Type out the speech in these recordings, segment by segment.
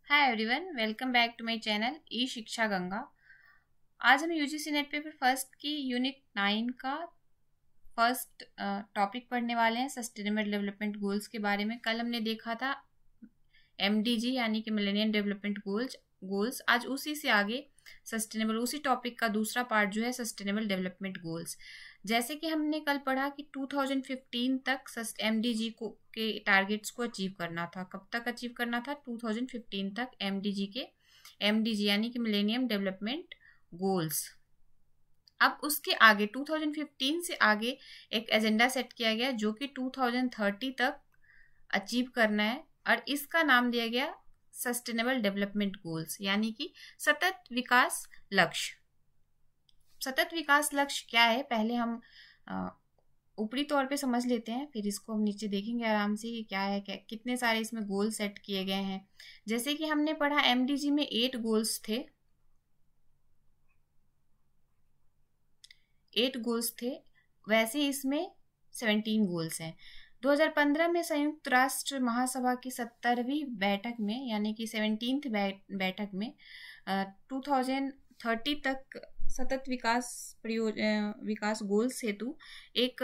Hi everyone, welcome back to my channel e Shiksha Ganga. आज हम UGC NET paper first की unit 9 का first topic पढ़ने वाले हैं, सस्टेनेबल डेवलपमेंट गोल्स के बारे में। कल हमने देखा था एमडीजी यानी कि मिलेनियम डेवलपमेंट गोल्स। आज उसी से आगे उसी टॉपिक का दूसरा पार्ट जो है सस्टेनेबल डेवलपमेंट गोल्स। जैसे कि हमने कल पढ़ा कि 2015 तक एमडीजी के टारगेट्स को अचीव करना था। कब तक अचीव करना था? 2015 तक एमडीजी यानी कि मिलेनियम डेवलपमेंट गोल्स। अब उसके आगे 2015 से आगे एक एजेंडा सेट किया गया जो कि 2030 तक अचीव करना है, और इसका नाम दिया गया सस्टेनेबल डेवलपमेंट गोल्स यानी कि सतत विकास लक्ष्य। सतत विकास लक्ष्य क्या है, पहले हम ऊपरी तौर पे समझ लेते हैं, फिर इसको हम नीचे देखेंगे आराम से कि क्या है, कितने सारे इसमें गोल सेट किए गए हैं। जैसे कि हमने पढ़ा एमडीजी में 8 गोल्स थे, 8 गोल्स थे, वैसे इसमें 17 गोल्स हैं। 2015 में संयुक्त राष्ट्र महासभा की 70वीं बैठक में यानी कि 17th बैठक में 2030 तक सतत विकास गोल्स हेतु एक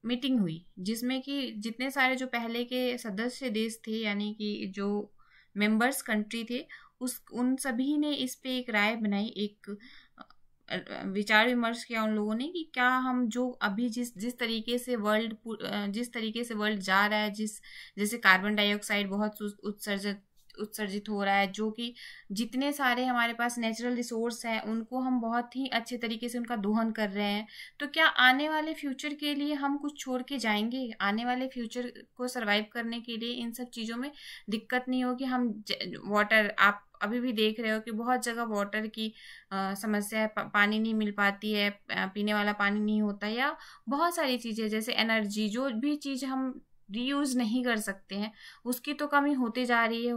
मीटिंग हुई, जिसमें कि जितने सारे जो पहले के सदस्य देश थे यानी कि जो मेंबर्स कंट्री थे उन सभी ने इस पे एक राय बनाई, एक विचार विमर्श किया उन लोगों ने कि क्या हम जो अभी जिस तरीके से वर्ल्ड जा रहा है, जैसे कार्बन डाइऑक्साइड बहुत उत्सर्जित हो रहा है, जो कि जितने सारे हमारे पास नेचुरल रिसोर्स हैं उनको हम बहुत ही अच्छे तरीके से उनका दोहन कर रहे हैं, तो क्या आने वाले फ्यूचर के लिए हम कुछ छोड़ के जाएंगे? आने वाले फ्यूचर को सरवाइव करने के लिए इन सब चीज़ों में दिक्कत नहीं होगी? हम वाटर, आप अभी भी देख रहे हो कि बहुत जगह वाटर की समस्या है, पानी नहीं मिल पाती है, पीने वाला पानी नहीं होता, या बहुत सारी चीज़ें जैसे एनर्जी, जो भी चीज़ हम रीयूज़ नहीं कर सकते हैं उसकी तो कमी होते जा रही है।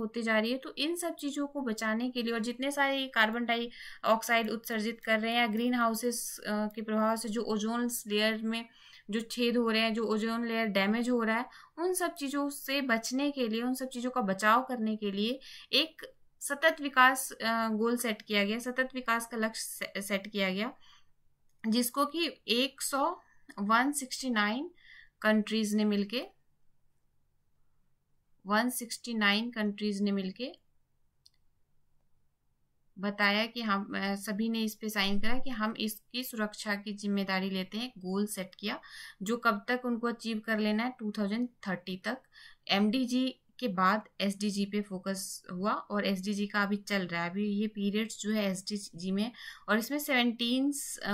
तो इन सब चीज़ों को बचाने के लिए, और जितने सारे कार्बन डाइऑक्साइड उत्सर्जित कर रहे हैं या ग्रीन हाउसेस के प्रभाव से जो ओजोन लेयर में जो छेद हो रहे हैं, जो ओजोन लेयर डैमेज हो रहा है, उन सब चीज़ों से बचने के लिए, उन सब चीज़ों का बचाव करने के लिए एक सतत विकास गोल सेट किया गया, सतत विकास का लक्ष्य सेट किया गया, जिसको कि 169 कंट्रीज ने मिलके 169 कंट्रीज ने मिलके बताया कि हम सभी ने इस पे साइन करा कि हम इसकी सुरक्षा की जिम्मेदारी लेते हैं। गोल सेट किया जो कब तक उनको अचीव कर लेना है, 2030 तक। एमडीजी के बाद एसडीजी पे फोकस हुआ, और एसडीजी का अभी चल रहा है, अभी ये पीरियड्स जो है एसडीजी में, और इसमें 17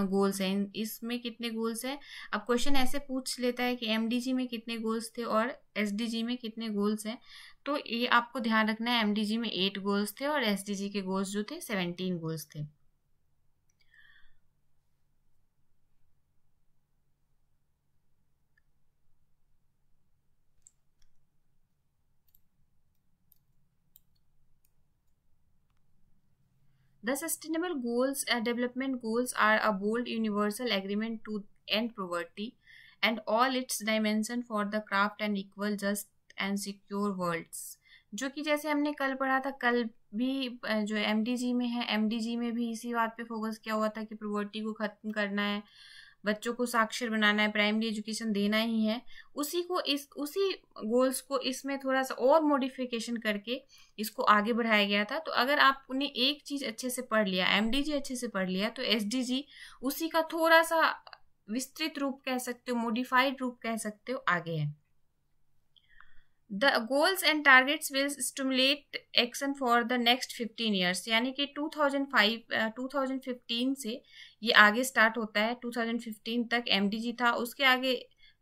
गोल्स हैं। इसमें कितने गोल्स हैं? अब क्वेश्चन ऐसे पूछ लेता है कि एमडीजी में कितने गोल्स थे और एसडीजी में कितने गोल्स हैं, तो ये आपको ध्यान रखना है, एमडीजी में 8 गोल्स थे और एसडीजी के गोल्स जो थे 17 गोल्स थे। The Sustainable Development Goals are a bold universal agreement to end poverty and all its dimension for the craft and equal, just and secure worlds। जो कि जैसे हमने कल पढ़ा था, कल भी जो एमडीजी में है, एमडीजी में भी इसी बात पे फोकस किया हुआ था कि पोवर्टी को खत्म करना है, बच्चों को साक्षर बनाना है, प्राइमरी एजुकेशन देना ही है। उसी गोल्स को इसमें थोड़ा सा और मॉडिफिकेशन करके इसको आगे बढ़ाया गया था। तो अगर आपने एक चीज अच्छे से पढ़ लिया, एमडीजी अच्छे से पढ़ लिया, तो एसडीजी उसी का थोड़ा सा विस्तृत रूप कह सकते हो, मॉडिफाइड रूप कह सकते हो, आगे है। The goals and targets will stimulate action for the next 15 years, यानी कि 2015 से ये आगे स्टार्ट होता है। 2015 तक एमडीजी था, उसके आगे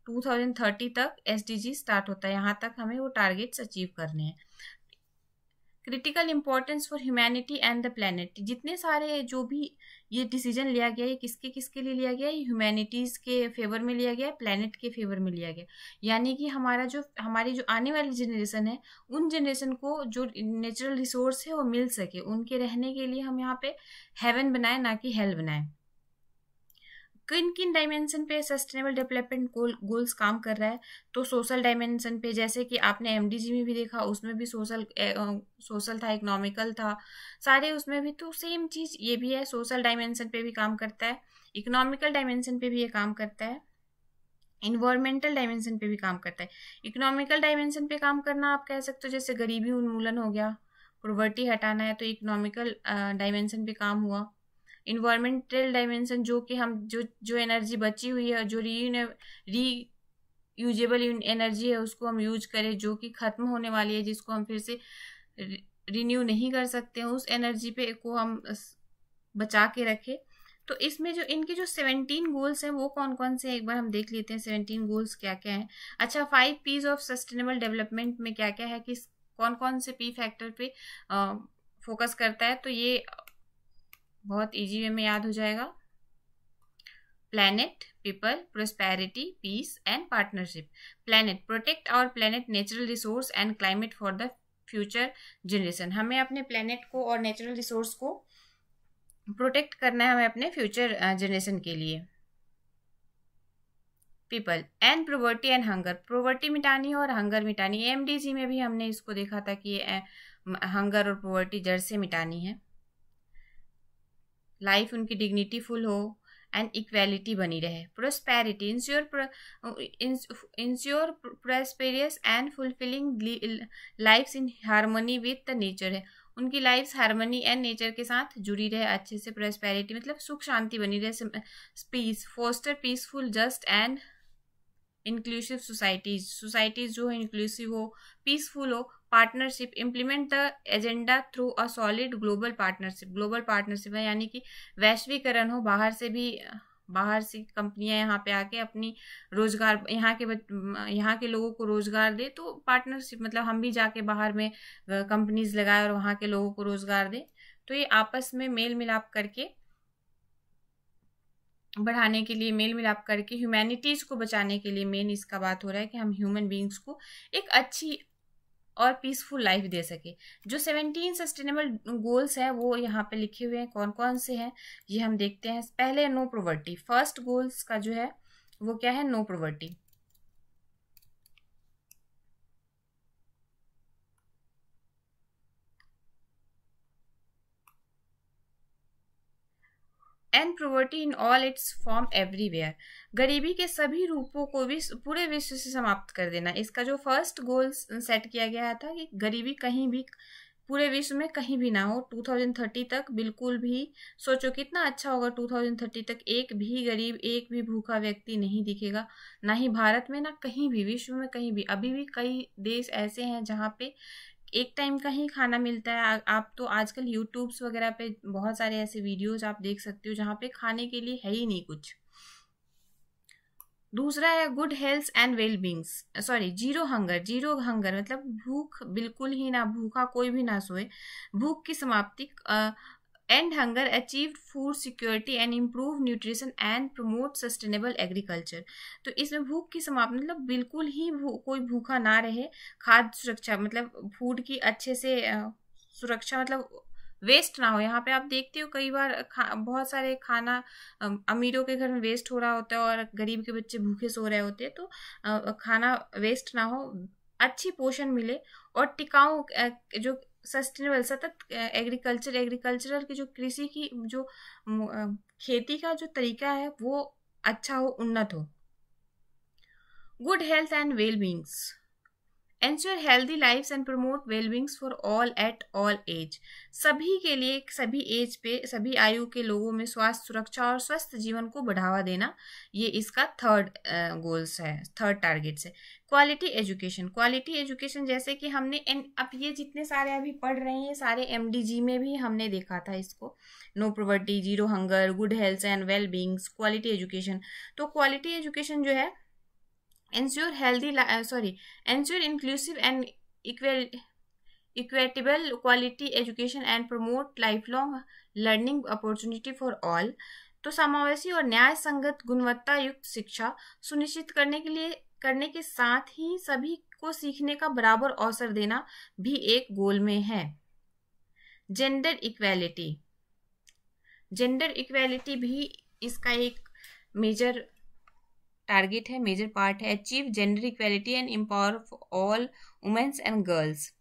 2030 तक एसडीजी स्टार्ट होता है। यहाँ तक हमें वो टारगेट्स अचीव करने हैं। Critical importance for humanity and the planet, जितने सारे जो भी ये डिसीजन लिया गया है, किसके किसके लिए लिया गया है? ह्यूमैनिटीज के फेवर में लिया गया है, प्लेनेट के फेवर में लिया गया, यानी कि हमारी जो आने वाली जनरेशन है, उन जनरेशन को जो नेचुरल रिसोर्स है वो मिल सके, उनके रहने के लिए हम यहाँ पे हेवन बनाए, ना कि हेल बनाए। किन किन डायमेंशन पे सस्टेनेबल डेवलपमेंट गोल्स काम कर रहा है, तो सोशल डायमेंशन पे, जैसे कि आपने एमडीजी में भी देखा, उसमें भी सोशल था, इकोनॉमिकल था, सारे उसमें भी। तो सेम चीज ये भी है, सोशल डायमेंशन पे भी काम करता है, इकोनॉमिकल डायमेंशन पे भी ये काम करता है, इन्वायरमेंटल डायमेंशन पे भी काम करता है। इकोनॉमिकल डायमेंशन पे काम करना आप कह सकते हो जैसे गरीबी उन्मूलन हो गया, पॉवर्टी हटाना है, तो इकोनॉमिकल डायमेंशन पे काम हुआ। इन्वायरमेंटल डायमेंशन, जो कि हम जो एनर्जी बची हुई है, जो रीयूजेबल एनर्जी है, उसको हम यूज करें, जो कि खत्म होने वाली है, जिसको हम फिर से रिन्यू नहीं कर सकते हैं, उस एनर्जी पे को हम बचा के रखें। तो इसमें जो इनके जो 17 गोल्स हैं वो कौन कौन से हैं, एक बार हम देख लेते हैं 17 गोल्स क्या क्या हैं। अच्छा, 5 पीस ऑफ सस्टेनेबल डेवलपमेंट में क्या क्या है, कि कौन कौन से पी फैक्टर पे फोकस करता है, तो ये बहुत इजी वे में याद हो जाएगा। Planet, people, prosperity, peace and partnership. Planet, protect our planet, natural resource and climate for the future generation. हमें अपने प्लैनेट को और नेचुरल रिसोर्स को प्रोटेक्ट करना है हमें अपने फ्यूचर जनरेशन के लिए। People and poverty and hunger, poverty मिटानी है और हंगर मिटानी है। एमडीजी में भी हमने इसको देखा था कि हंगर और पॉवर्टी जड़ से मिटानी है। लाइफ उनकी डिग्निटी फुल हो एंड इक्वेलिटी बनी रहे। Prosperity, ensure prosperous and fulfilling lives in harmony with the nature है, उनकी लाइफ हार्मनी एंड नेचर के साथ जुड़ी रहे अच्छे से। प्रोस्पेरिटी मतलब सुख शांति बनी रहे। Peace, foster peaceful, just and inclusive societies जो है इंक्लूसिव हो, पीसफुल हो। Partnership, implement the agenda through a solid global partnership, global partnership है यानी कि वैश्वीकरण हो, बाहर से कंपनियां यहाँ पे आके अपनी रोजगार, यहाँ के लोगों को रोजगार दे। तो पार्टनरशिप मतलब हम भी जाके बाहर में कंपनीज लगाए और वहाँ के लोगों को रोजगार दे। तो ये आपस में मेल मिलाप करके बढ़ाने के लिए, मेल मिलाप करके ह्यूमैनिटीज को बचाने के लिए मेन इसका बात हो रहा है कि हम ह्यूमन बींग्स को एक अच्छी और पीसफुल लाइफ दे सके। जो 17 सस्टेनेबल गोल्स हैं वो यहाँ पे लिखे हुए हैं, कौन कौन से हैं ये हम देखते हैं। पहले नो पॉवर्टी, फर्स्ट गोल्स का जो है वो क्या है, no poverty. End poverty in all its form everywhere, गरीबी के सभी रूपों को भी पूरे विश्व से समाप्त कर देना। इसका जो फर्स्ट गोल सेट किया गया था कि गरीबी कहीं भी पूरे विश्व में कहीं भी ना हो 2030 तक। बिल्कुल भी सोचो कितना अच्छा होगा 2030 तक एक भी गरीब, एक भी भूखा व्यक्ति नहीं दिखेगा, ना ही भारत में, ना कहीं भी विश्व में कहीं भी। अभी भी कई देश ऐसे हैं जहाँ पे एक टाइम का ही खाना मिलता है। आप तो आजकल यूट्यूब्स वगैरह पे बहुत सारे ऐसे वीडियोज आप देख सकते हो जहाँ पे खाने के लिए है ही नहीं कुछ। दूसरा है good health and well beings, sorry zero hunger. Zero hunger मतलब भूख बिल्कुल ही ना, भूखा कोई भी ना सोए, भूख की समाप्ति। And hunger, achieved food security and improve nutrition and promote sustainable agriculture. तो इसमें भूख की समाप्ति मतलब बिल्कुल ही कोई भूखा ना रहे। खाद्य सुरक्षा मतलब फूड की अच्छे से सुरक्षा, मतलब वेस्ट ना हो। यहाँ पे आप देखते हो कई बार बहुत सारे खाना अमीरों के घर में वेस्ट हो रहा होता है और गरीब के बच्चे भूखे सो रहे होते हैं। तो खाना वेस्ट ना हो, अच्छी पोषण मिले और टिकाऊ जो सस्टेनेबल सतत एग्रीकल्चरल की जो कृषि की जो खेती का जो तरीका है वो अच्छा हो, उन्नत हो। Good health and well beings, ensure healthy lives and promote wellbeings for all at all age, सभी के लिए, सभी एज पे, सभी आयु के लोगों में स्वास्थ्य सुरक्षा और स्वस्थ जीवन को बढ़ावा देना, ये इसका थर्ड गोल्स है, थर्ड टारगेट्स है। क्वालिटी एजुकेशन, क्वालिटी एजुकेशन जैसे कि हमने अब ये जितने सारे अभी पढ़ रहे हैं सारे एमडीजी में भी हमने देखा था इसको, no poverty, zero hunger, good health and well beings, quality education. तो क्वालिटी एजुकेशन जो है ensure healthy ensure inclusive and equitable quality education and promote lifelong learning opportunity for all। तो समावेशी और न्याय संगत गुणवत्ता युक्त शिक्षा सुनिश्चित करने के साथ ही सभी को सीखने का बराबर अवसर देना भी एक गोल में है। जेंडर इक्वेलिटी भी इसका एक मेजर टारगेट है, मेजर पार्ट है। Achieve gender equality and empower all womens and girls.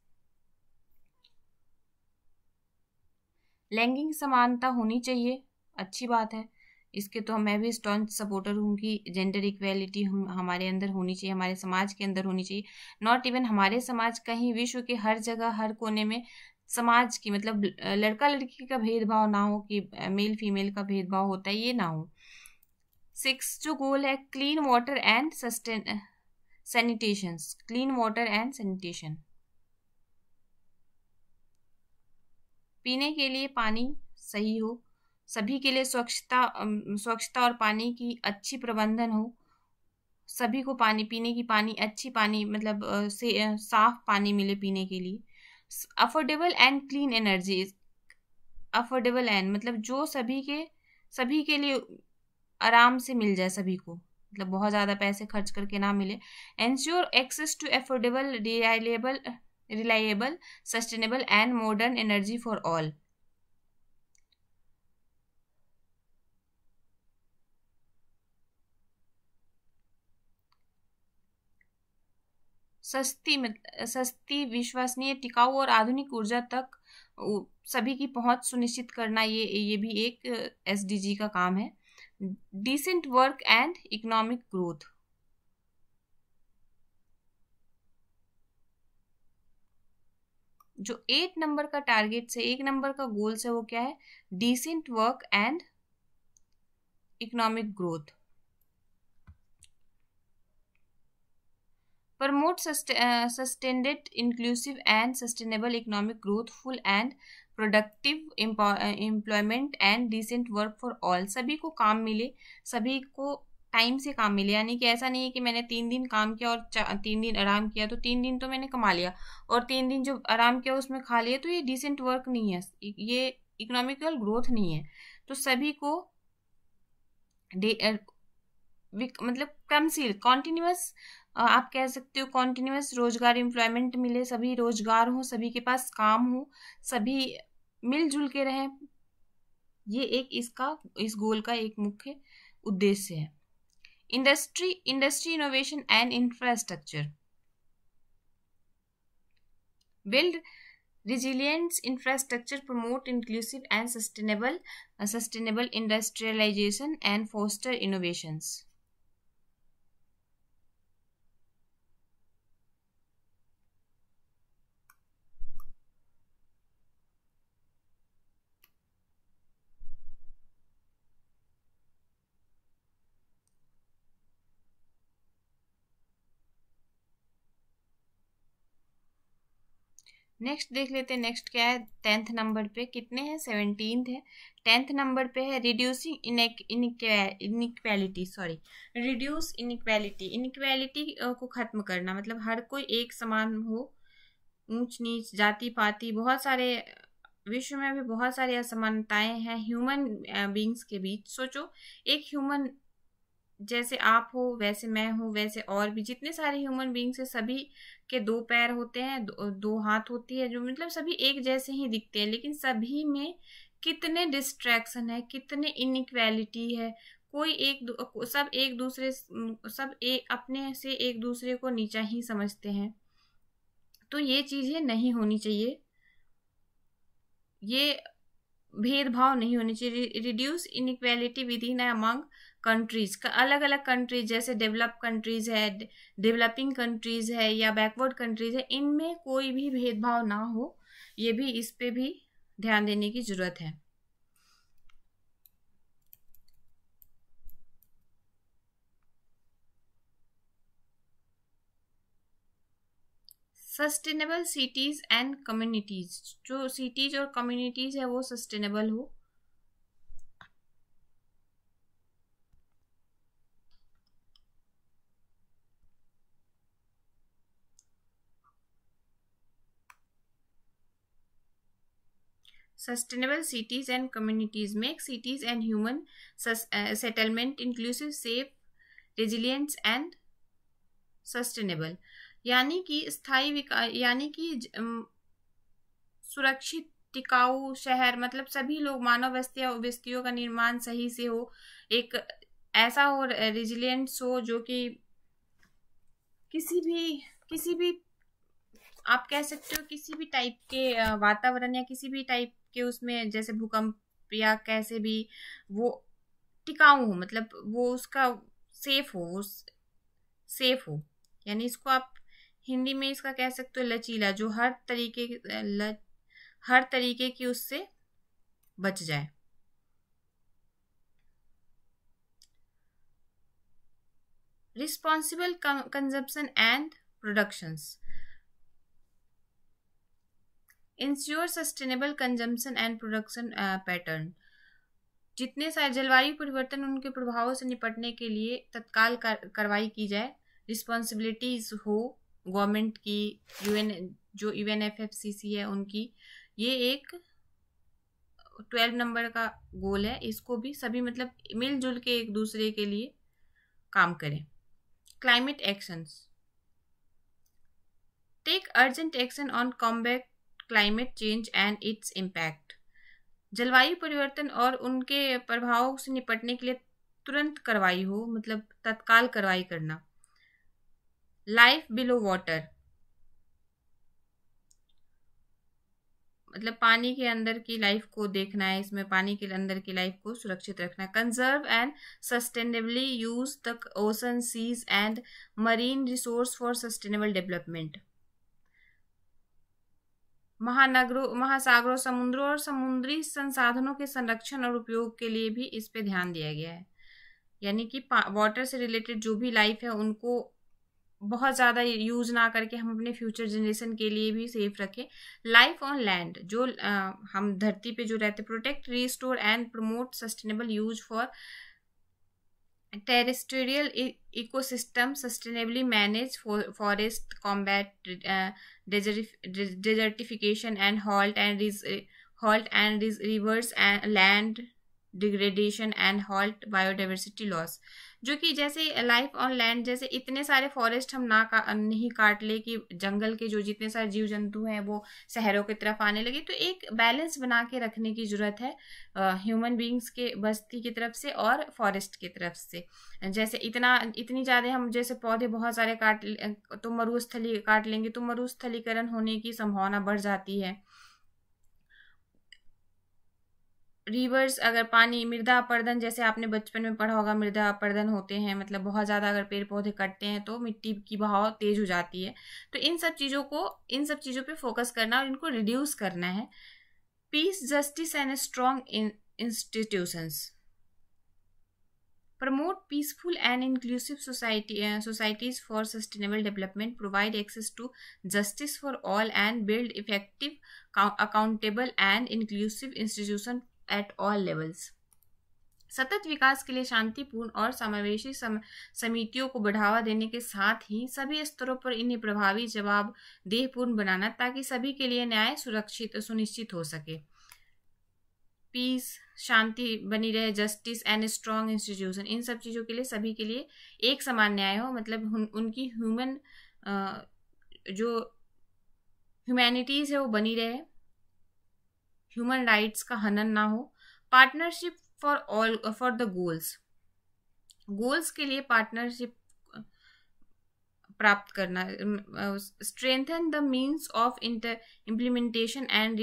लैंगिक समानता होनी चाहिए, अच्छी बात है, इसके तो मैं भी स्टॉन्च सपोर्टर हूँ कि जेंडर इक्वेलिटी हमारे अंदर होनी चाहिए, हमारे समाज के अंदर होनी चाहिए। नॉट इवन हमारे समाज, कहीं विश्व के हर जगह हर कोने में समाज की मतलब लड़का लड़की का भेदभाव ना हो, कि मेल फीमेल का भेदभाव होता है, ये ना हो। 6 जो गोल है, clean water and sanitation, clean water and sanitation, पीने के लिए पानी सही हो, सभी के लिए स्वच्छता और पानी की अच्छी प्रबंधन हो, सभी को पानी, पीने की पानी, अच्छी पानी मतलब साफ पानी मिले पीने के लिए। Affordable and clean energy, affordable and मतलब जो सभी के लिए आराम से मिल जाए, सभी को मतलब बहुत ज़्यादा पैसे खर्च करके ना मिले। Ensure access to affordable, reliable, sustainable and modern energy for all. सस्ती, विश्वसनीय, टिकाऊ और आधुनिक ऊर्जा तक सभी की पहुंच सुनिश्चित करना, ये भी एक एसडीजी का काम है। Decent work and economic growth, जो 8 नंबर का टारगेट से 1 नंबर का गोल से, वो क्या है? Decent work and economic growth. Promote sustained, inclusive and sustainable economic growth, full and productive employment and decent work for all, सभी को काम मिले, सभी को टाइम से काम मिले। यानी कि ऐसा नहीं है कि मैंने 3 दिन काम किया और 3 दिन आराम किया, तो 3 दिन तो मैंने कमा लिया और 3 दिन जो आराम किया उसमें खा लिया, तो ये डिसेंट वर्क नहीं है, ये इकोनॉमिकल ग्रोथ नहीं है। तो सभी को मतलब कॉन्टिन्यूअस, आप कह सकते हो कॉन्टिन्यूअस रोजगार, एम्प्लॉयमेंट मिले, सभी रोजगार हो, सभी के पास काम हो, सभी मिलजुल के रहें, ये एक इस गोल का एक मुख्य उद्देश्य है। Industry innovation and infrastructure, build resilience infrastructure, promote inclusive and sustainable industrialization and foster innovations. Next देख लेते हैं, नेक्स्ट क्या है? 10th नंबर पे कितने हैं? 17th है। 10th नंबर पे है reducing inequality, sorry, reduce inequality, inequality को खत्म करना, मतलब हर कोई एक समान हो, ऊंच नीच, जाति पाति, बहुत सारे विश्व में भी बहुत सारी असमानताएं हैं ह्यूमन बींग्स के बीच। सोचो, एक ह्यूमन जैसे आप हो, वैसे मैं हूँ, वैसे और भी जितने सारे ह्यूमन बींग्स है, सभी के 2 पैर होते हैं, दो हाथ होती है, जो मतलब सभी एक जैसे ही दिखते हैं, लेकिन सभी में कितने डिस्ट्रैक्शन है, कितने इनइक्वालिटी है। कोई सब एक दूसरे, सब अपने से एक दूसरे को नीचा ही समझते हैं। तो ये चीजें नहीं होनी चाहिए, ये भेदभाव नहीं होनी चाहिए। Reduce inequality with in among countries, का अलग अलग कंट्रीज, जैसे डेवलप कंट्रीज है, डेवलपिंग कंट्रीज है या बैकवर्ड कंट्रीज है, इनमें कोई भी भेदभाव ना हो, ये भी, इस पे भी ध्यान देने की जरूरत है। सस्टेनेबल सिटीज एंड कम्युनिटीज, जो सिटीज और कम्युनिटीज है वो सस्टेनेबल हो। Sustainable cities and communities make cities and human settlement inclusive, safe, resilient and sustainable। यानी कि स्थायी विकास, यानी कि सुरक्षित, टिकाऊ शहर, मतलब सभी लोग, मानव बस्तियों का निर्माण सही से हो, एक ऐसा हो, रेजिलियंस हो, जो कि किसी भी आप कह सकते हो किसी भी टाइप के वातावरण या किसी भी टाइप के उसमें, जैसे भूकंप या कैसे भी, वो टिकाऊ हो, मतलब वो उसका सेफ हो, सेफ हो। यानी इसको आप हिंदी में इसका कह सकते हो लचीला, जो हर तरीके की उससे बच जाए। Responsible consumption and productions ensure sustainable consumption and production pattern. जितने सारे जलवायु परिवर्तन उनके प्रभावों से निपटने के लिए तत्काल कार्रवाई की जाए। रिस्पॉन्सिबिलिटीज हो गवर्नमेंट की, यूएन जो यूएनएफएफसीसी है उनकी। ये एक 12 नंबर का गोल है, इसको भी सभी मतलब मिलजुल के एक दूसरे के लिए काम करें। Climate actions, take urgent action on combat climate change and its impact. जलवायु परिवर्तन और उनके प्रभावों से निपटने के लिए तुरंत कार्रवाई हो, मतलब तत्काल कार्रवाई करना। लाइफ बिलो वाटर, मतलब पानी के अंदर की लाइफ को देखना है, इसमें पानी के अंदर की लाइफ को सुरक्षित रखना है। Conserve and sustainably use the ocean, seas and marine resource for sustainable development. महानगरों, महासागरों, समुद्रों और समुद्री संसाधनों के संरक्षण और उपयोग के लिए भी इस पे ध्यान दिया गया है। यानी कि वाटर से रिलेटेड जो भी लाइफ है उनको बहुत ज़्यादा यूज ना करके हम अपने फ्यूचर जनरेशन के लिए भी सेफ रखें। लाइफ ऑन लैंड, जो हम धरती पे जो रहते, protect, restore and promote sustainable use for terrestrial ecosystem, sustainably manage forest, combat desertification and halt and reverse land degradation and halt biodiversity loss। जो कि जैसे लाइफ ऑन लैंड, जैसे इतने सारे फॉरेस्ट हम नहीं काट ले कि जंगल के जो जितने सारे जीव जंतु हैं वो शहरों की तरफ आने लगे। तो एक बैलेंस बना के रखने की जरूरत है ह्यूमन बींग्स के बस्ती की तरफ से और फॉरेस्ट की तरफ से। जैसे इतनी ज़्यादा हम जैसे पौधे बहुत सारे तो मरुस्थली काट लेंगे तो मरुस्थलीकरण होने की संभावना बढ़ जाती है। रिवर्स, अगर पानी, मृदा अपरदन, जैसे आपने बचपन में पढ़ा होगा मृदा अपरदन होते हैं, मतलब बहुत ज़्यादा अगर पेड़ पौधे कटते हैं तो मिट्टी की बहाव तेज हो जाती है। तो इन सब चीज़ों पे फोकस करना और इनको रिड्यूस करना है। Peace, justice and strong institutions, promote peaceful and inclusive societies for sustainable development, provide access to justice for all and build effective, accountable and inclusive institutions at all levels। सतत विकास के लिए शांतिपूर्ण और समावेशी समितियों को बढ़ावा देने के साथ ही सभी स्तरों पर इन्हें प्रभावी, जवाबदेहपूर्ण बनाना ताकि सभी के लिए न्याय सुनिश्चित हो सके। पीस, शांति बनी रहे, जस्टिस एंड स्ट्रॉन्ग इंस्टीट्यूशन, इन सब चीज़ों के लिए सभी के लिए एक समान न्याय हो, मतलब उनकी जो ह्यूमैनिटीज़ है वो बनी रहे, ह्यूमन राइट्स का हनन ना हो। पार्टनरशिप फॉर द गोल्स के लिए पार्टनरशिप प्राप्त करना। Strengthen the means of implementation and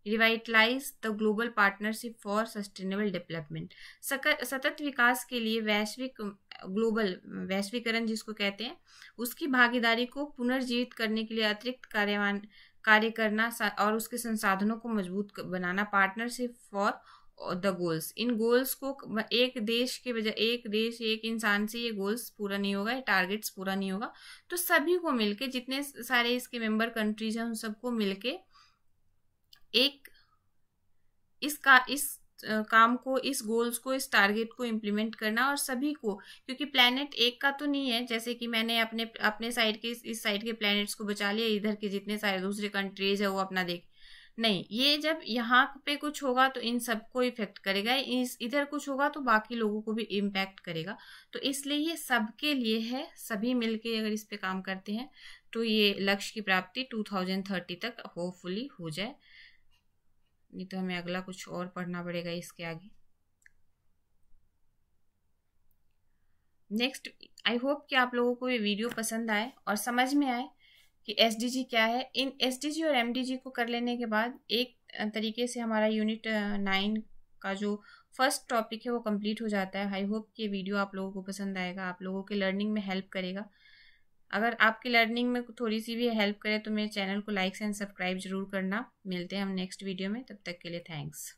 revitalise the global partnership for sustainable development. सतत विकास के लिए वैश्वीकरण जिसको कहते हैं, उसकी भागीदारी को पुनर्जीवित करने के लिए अतिरिक्त कार्य करना और उसके संसाधनों को मजबूत बनाना। पार्टनरशिप फॉर द गोल्स, इन गोल्स को एक देश के बजाय एक इंसान से ये गोल्स पूरा नहीं होगा, ये टारगेट्स पूरा नहीं होगा। तो सभी को मिलके, जितने सारे इसके मेंबर कंट्रीज हैं उन सबको मिलके इस काम को, इस गोल्स को, इस टारगेट को इम्प्लीमेंट करना, और सभी को, क्योंकि प्लेनेट एक का तो नहीं है, जैसे कि मैंने अपने साइड के इस साइड के प्लेनेट्स को बचा लिया, इधर के जितने सारे दूसरे कंट्रीज है वो अपना देख नहीं। ये जब यहाँ पे कुछ होगा तो इन सबको इफेक्ट करेगा, इधर कुछ होगा तो बाकी लोगों को भी इम्पैक्ट करेगा। तो इसलिए ये सबके लिए है, सभी मिलके अगर इस पे काम करते हैं तो ये लक्ष्य की प्राप्ति 2030 तक होपफुली हो जाए। नहीं तो हमें अगला कुछ और पढ़ना पड़ेगा इसके आगे। नेक्स्ट, आई होप कि आप लोगों को ये वीडियो पसंद आए और समझ में आए कि एसडीजी क्या है। इन एसडीजी और एमडीजी को कर लेने के बाद एक तरीके से हमारा यूनिट 9 का जो फर्स्ट टॉपिक है वो कंप्लीट हो जाता है। आई होप कि वीडियो आप लोगों को पसंद आएगा, आप लोगों के लर्निंग में हेल्प करेगा। अगर आपकी लर्निंग में थोड़ी सी भी हेल्प करे तो मेरे चैनल को लाइक एंड सब्सक्राइब जरूर करना। मिलते हैं हम नेक्स्ट वीडियो में, तब तक के लिए थैंक्स।